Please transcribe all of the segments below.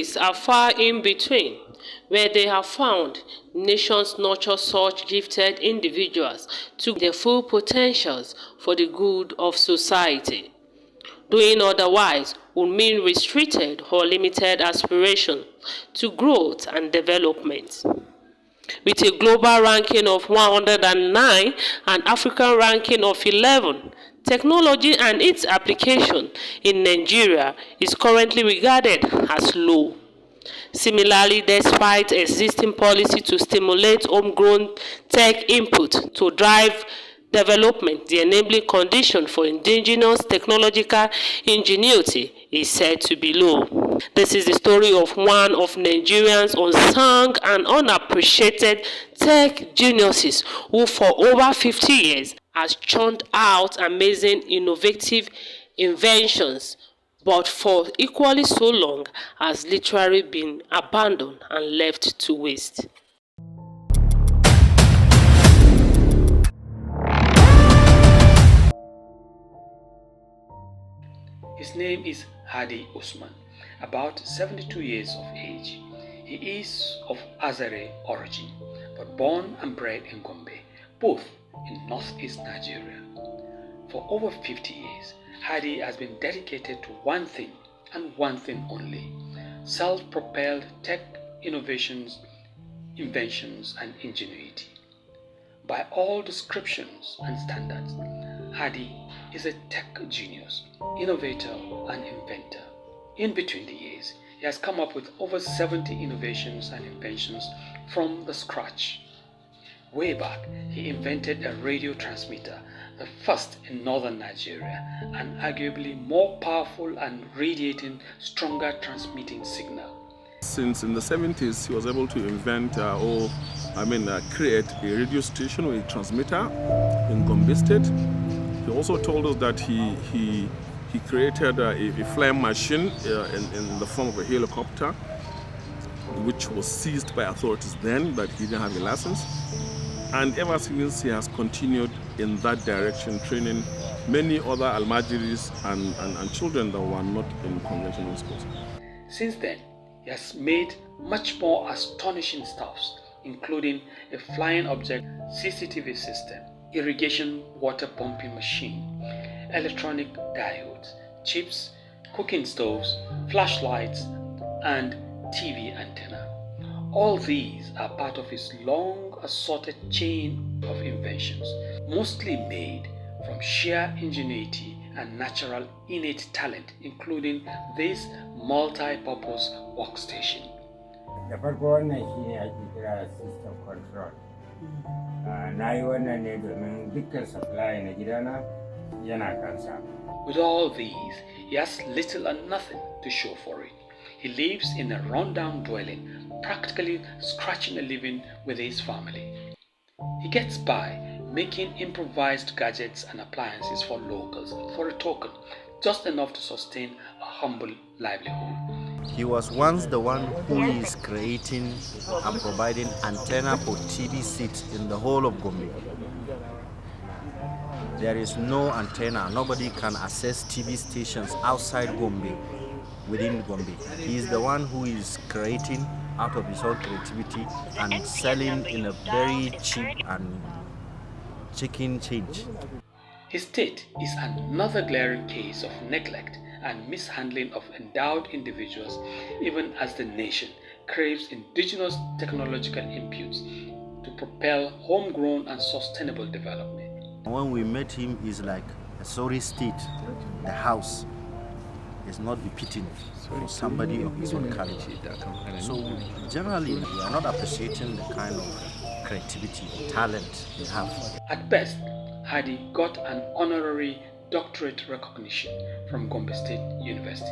countries are far in between, where they have found nations nurture such gifted individuals to their full potentials for the good of society. Doing otherwise would mean restricted or limited aspiration to growth and development. With a global ranking of 109 and African ranking of 11, technology and its application in Nigeria is currently regarded as low. Similarly, despite existing policy to stimulate homegrown tech input to drive development, the enabling condition for indigenous technological ingenuity is said to be low. This is the story of one of Nigeria's unsung and unappreciated tech geniuses who for over 50 years has churned out amazing innovative inventions, but for equally so long has literally been abandoned and left to waste. His name is Hadi Usman, about 72 years of age. He is of Azare origin, but born and bred in Gombe, both in northeast Nigeria. For over 50 years, Hadi has been dedicated to one thing and one thing only: self-propelled tech innovations, inventions, and ingenuity. By all descriptions and standards, Hadi is a tech genius, innovator, and inventor. In between the years, he has come up with over 70 innovations and inventions from the scratch. Way back, he invented a radio transmitter, the first in northern Nigeria, and arguably more powerful and radiating stronger transmitting signal. Since in the 70s, he was able to invent create a radio station with a transmitter in Gombe State. He also told us that he created a flying machine in the form of a helicopter, which was seized by authorities then, but he didn't have a license. And ever since, he has continued in that direction, training many other almajiris and children that were not in conventional schools. Since then, he has made much more astonishing stuffs, including a flying object CCTV system, irrigation water pumping machine, electronic diodes, chips, cooking stoves, flashlights, and TV antenna. All these are part of his long assorted chain of inventions, mostly made from sheer ingenuity and natural innate talent, including this multi-purpose workstation. Da farko wannan shine ake kira system control. Na yi wannan ne domin dukkan supply na gidana yana kansa. With all these, he has little and nothing to show for it. He lives in a rundown dwelling, practically scratching a living with his family. He gets by making improvised gadgets and appliances for locals for a token, just enough to sustain a humble livelihood. He was once the one who is creating and providing antenna for TV sets in the whole of Gombe. There is no antenna. Nobody can access TV stations outside Gombe, within Gombe. He is the one who is creating out of his own creativity and selling in a very cheap and chicken change. His state is another glaring case of neglect and mishandling of endowed individuals, even as the nation craves indigenous technological inputs to propel homegrown and sustainable development. When we met him, he's like a sorry state. The house is not befitting for somebody of his own quality. So generally, we are not appreciating the kind of creativity, talent we have. At best, Hadi got an honorary doctorate recognition from Gombe State University.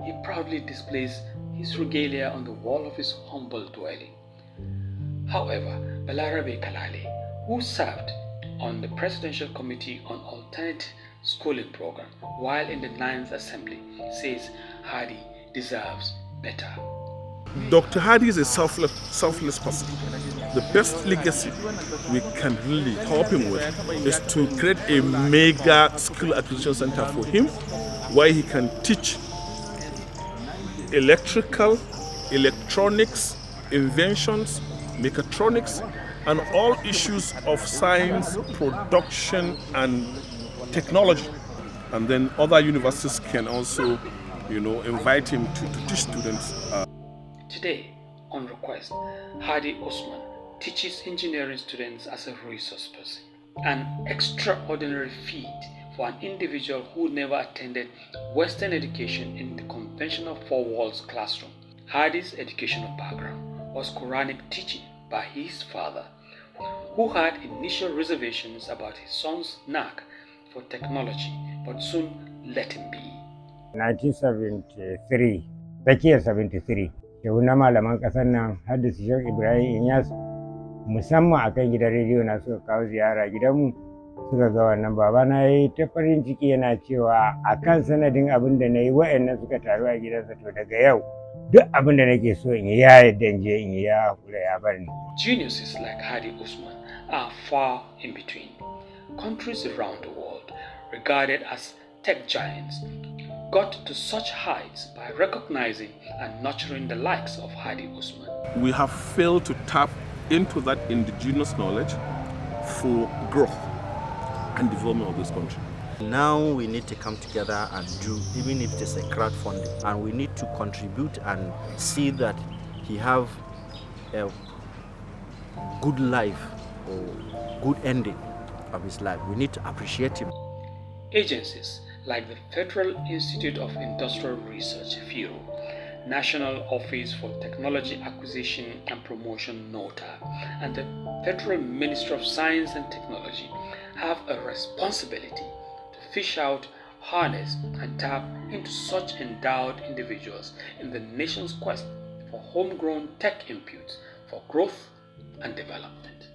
He proudly displays his regalia on the wall of his humble dwelling. However, Balarabe Kalale, who served on the Presidential Committee on Alternate Schooling Program while in the 9th Assembly, says Hadi deserves better. Dr. Hadi is a selfless person. The best legacy we can really help him with is to create a mega skill acquisition center for him, where he can teach electrical, electronics, inventions, mechatronics, and all issues of science, production, and technology. And then other universities can also, invite him to teach students. Today, on request, Hadi Osman teaches engineering students as a resource person. An extraordinary feat for an individual who never attended Western education in the conventional four walls classroom. Hadi's educational background was Quranic teaching by his father, who had initial reservations about his son's knack for technology, but soon let him be. 1973, tsakiyar 73, shehu na malaman ƙasar nan haddasa Shehu Ibrahim Inyas musamman akan gidan rediyo na suka kawo ziyara gidanmu suka ga wannan babana ya yi ta farin ciki yana cewa akan sanadin abin da na yi wa'annan suka taru a gidansa to daga yau duk abin da nake so in yi ya yadda in je in yi ya hakura ya bar ni. Geniuses like Hadi Osman are far in between. Countries around the world, regarded as tech giants, got to such heights by recognizing and nurturing the likes of Hadi Osman. We have failed to tap into that indigenous knowledge for growth and development of this country. Now we need to come together and do, even if it is a crowdfunding, and we need to contribute and see that he have a good life or good ending of his life. We need to appreciate him. Agencies like the Federal Institute of Industrial Research, FIRO, National Office for Technology Acquisition and Promotion, NOTA, and the Federal Ministry of Science and Technology have a responsibility to fish out, harness, and tap into such endowed individuals in the nation's quest for homegrown tech inputs for growth and development.